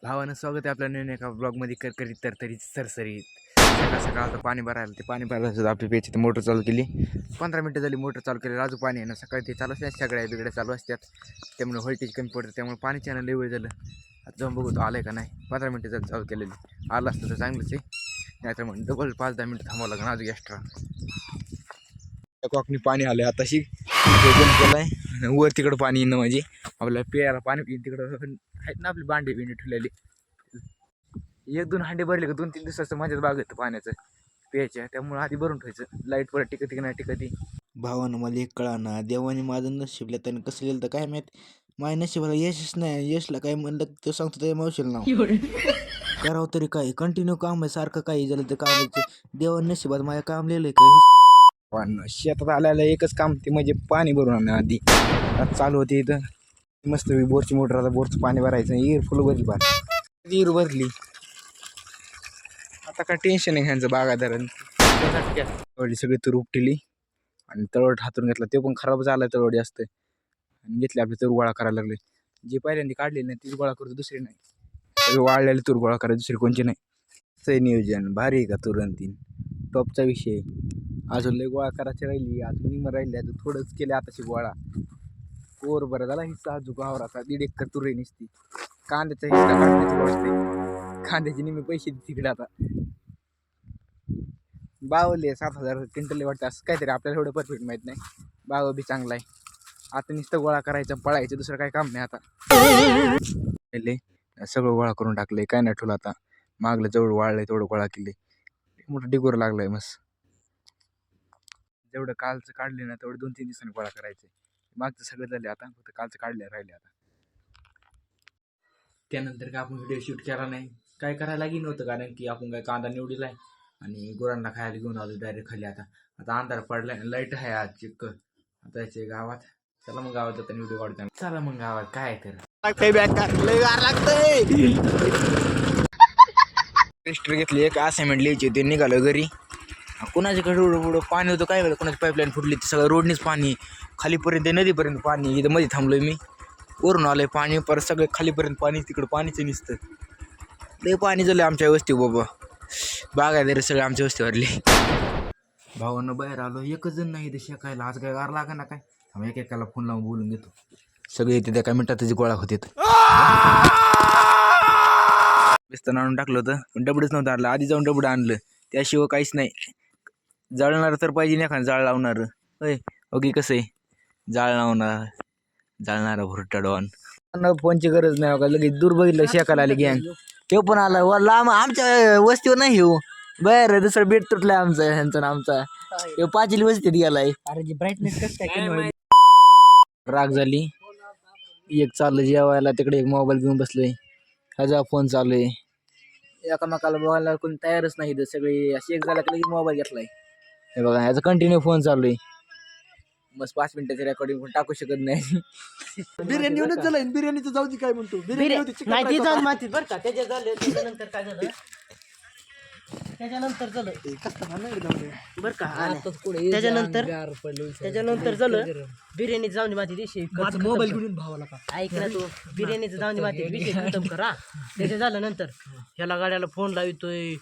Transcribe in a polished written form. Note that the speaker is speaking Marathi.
भावानं स्वागत आहे आपल्या नवीन एका ब्लॉगमध्ये करकरीत तरतरीत सरसरीत. सकाळ सकाळ पाणी भरायला ते पाणी भरायला सुद्धा आपली प्यायची मोटर चालू केली. 15 मिनटं झाली मोटर चालू केली. राजू पाणी आहे ना, सकाळी ते चालू असतात सगळ्या बिगड्या चालू असतात, त्यामुळे व्होल्टेज कमी पडतं, त्यामुळे पाणी चॅनल लेवल झालं. आता जाऊन बघू तो आलं आहे का नाही. 15 मिनटं झाली चालू केलेली. आलं असतं तर चांगलंच आहे, नाहीतर मग डबल 5-10 मिनटं थांबावं लागेल अजून एक्स्ट्रा. कॉकनी पाणी आलं आताशी बंद केलं आहे. वर तिकडं पाणी येणं म्हणजे आपल्याला प्यायला पाणी तिकडं आहेत ना आपली भांडी बिंडी ठेवलेली. 1-2 हांडे भरले का 2-3 दिवसाचं माझ्याच बाग येतं पाण्याचं प्यायच्या, त्यामुळे आधी भरून ठेवायचं. लाईट परत टिकती की नाही टिकती. भावानं मला एक कळा ना, देवाने माझं नशीबला त्याने कसं लिहिलं तर काय माहीत. माझ्या नशिबाला यशच नाही. यशला काय म्हणलं तर सांगतो त्या मावशीला नाव करावं तरी काय कंटिन्यू काम आहे, सारखं काही झालं तर कामाचं. देवाने नशिबात माझ्या काम लिहिलंय का. पण शेतात आल्याला एकच काम ते म्हणजे पाणी भरून आणणं. आधी आता चालू होते इथं मस्त बोरची मोटर, आता बोरचं पाणी भरायचं. इर फुल भरली पाणी, इर भरली. आता काय टेन्शन नाही ह्यांचं बागाधारण. सगळी तूर उपटिली आणि तळवट हातून घेतला, ते पण खराब झाला तळवट जास्त. आणि घेतले आपले तूर गोळा करायला लागले. जे पहिल्यांदा काढले नाही तीच गोळा करतो, दुसरी नाही. सगळे वाळलेले तूर गोळा करायचे, दुसरी कोणची नाही. असं नियोजन भारी आहे का तुरंतीन टॉपचा विषय. अजून लय गोळा करायची राहिली, अजून निम राहिली, अजून थोडंच केले आताशी गोळा. कोर बरं झाला हिस्सा अजून गावराचा 1.5 एकर तुरे निसती. कांद्याचा हिस्सा काढण्याची गोष्ट, कांद्याचे निम्मे पैसे तिकडे. आता बावले 7,000 क्विंटल वाटतं असं काहीतरी, आपल्याला एवढं परफेक्ट माहीत नाही. बाव बी चांगला आहे. आता नुसतं गोळा करायचं पळायचं, दुसरं काही काम नाही. आता सगळं गोळा करून टाकलंय, काय नाही ठेवलं. आता मागलं जेवढं वाळलंय तेवढं गोळा केले. मोठं डिगोर लागलाय मस्त. जेवढं कालचं काढले ना तेवढं 2-3 दिवसांनी गोळा करायचं. मागचं सगळं झाले, आता फक्त कालचं काढले राहिले. आता त्यानंतर काय आपण व्हिडिओ शूट केला नाही, काय करायला लागेल नव्हतं, कारण की आपण काय कांदा निवडीला आहे आणि गुरांना खायला घेऊन आलो डायरेक्ट खाली. आता अंधार पडलाय, लाईट आहे आज चिक्क. आता याचे गावात चला मग, गावात जाता व्हिडिओ काढताना. चला मग गावात काय तर रजिस्टर घेतली, एक असाइनमेंट लिहायची होती, निघालो घरी. कुणाच्याकडे एवढं पाणी होतं काय वेळ, कुणाची पाईपलाईन फुटली, ती सगळं रोडनीच पाणी खालीपर्यंत, नदीपर्यंत पाणी. इथं मध्ये थांबलोय मी, वरून आलंय पाणी, परत सगळं खालीपर्यंत पाणी. तिकडं पाणीचं निसतं लय पाणी झालं आमच्या वस्ती बाबा. बागायदारी सगळे आमच्या वस्तीवरली. भावानं बाहेर आलो, एकच जण नाही इथे शेकायला. आज काय गार लागा ना काय, आम्ही एकेकाला फोन लावून बोलून घेतो. सगळे इथे त्या काय मिनिटात त्याची गोळा होते. बिस्तान आणून टाकलं होतं, पण डबडच नव्हतं आणलं. आधी जाऊन डबडं आणलं, त्याशिवाय काहीच नाही. जळणार तर पाहिजे नाही, एखादं जाळ लावणार. होय ओके, कसं आहे जाळ लावणार, जाळणारा भुरटा डॉन. फोनची गरज नाही बघा, लगेच दूर बघितलं शेकायला आली गँग. तो पण आला लांब, आमच्या वस्तीवर नाही येऊ बर. दुसरं बेट तुटलाय आमचा, ह्यांचा आमचा. हे पाचीली वस्तीत गेलाय. अरे ब्राईटनेस कसं काय राग झाली. एक चाललं जेवायला, तिकडे एक मोबाईल घेऊन बसलोय, ह्याचा फोन चालू आहे. एकामेकाला बोलायला कोणी तयारच नाही इथं, सगळे अशी एक झाला की मोबाईल घेतलाय. हे बघा ह्याचा कंटिन्यू फोन चालू आहे. मस्त 5 मिनिटाची रेकॉर्डिंग पण टाकू शकत नाही. बिर्याणी येऊनच झालं, बिर्याणीचं जाऊ दे काय म्हणतो. नाही जाऊन मातीत बरं का, त्याच्यानंतर काय झालं, त्याच्यानंतर झालं बरं का, त्याच्यानंतर झालं बिर्याणी जाऊन माती दिवशी मोबाईल घेऊन भावाला का ऐक ना, तू बिर्याणीचं जाऊन माती विषय खतम करा. त्याच्या झालं नंतर ह्याला गाड्याला फोन लावितोय.